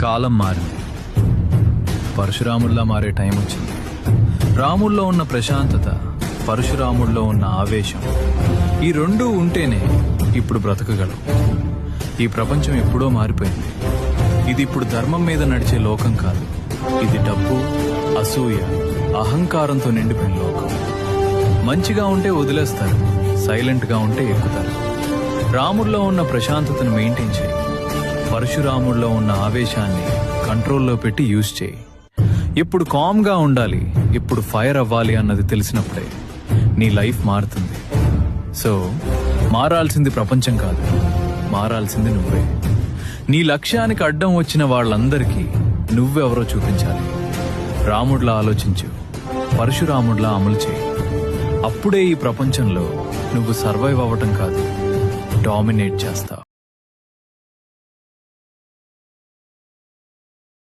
కాలం మారింది. పరశురాముల్లా మారే టైం వచ్చింది. రాముల్లో ఉన్న ప్రశాంతత, పరశురాముల్లో ఉన్న ఆవేశం, ఈ రెండూ ఉంటేనే ఇప్పుడు బ్రతకగలవు. ఈ ప్రపంచం ఎప్పుడో మారిపోయింది. ఇది ఇప్పుడు ధర్మం మీద నడిచే లోకం కాదు. ఇది డబ్బు, అసూయ, అహంకారంతో నిండిపోయిన లోకం. మంచిగా ఉంటే వదిలేస్తారు, సైలెంట్గా ఉంటే ఎక్కుతారు. రాముల్లో ఉన్న ప్రశాంతతను మెయింటైన్ చేయి. పరశురాముల్లో ఉన్న ఆవేశాన్ని కంట్రోల్లో పెట్టి యూజ్ చేయి. ఇప్పుడు కామ్గా ఉండాలి, ఇప్పుడు ఫైర్ అవ్వాలి అన్నది తెలిసినప్పుడే నీ లైఫ్ మారుతుంది. సో మారాల్సింది ప్రపంచం కాదు, మారాల్సింది నువ్వే. నీ లక్ష్యానికి అడ్డం వచ్చిన వాళ్ళందరికీ నువ్వెవరో చూపించాలి. రాముడిలా ఆలోచించు, పరశురాముడిలా అమలు చేయి. అప్పుడే ఈ ప్రపంచంలో నువ్వు సర్వైవ్ అవ్వటం కాదు, డామినేట్ చేస్తావు.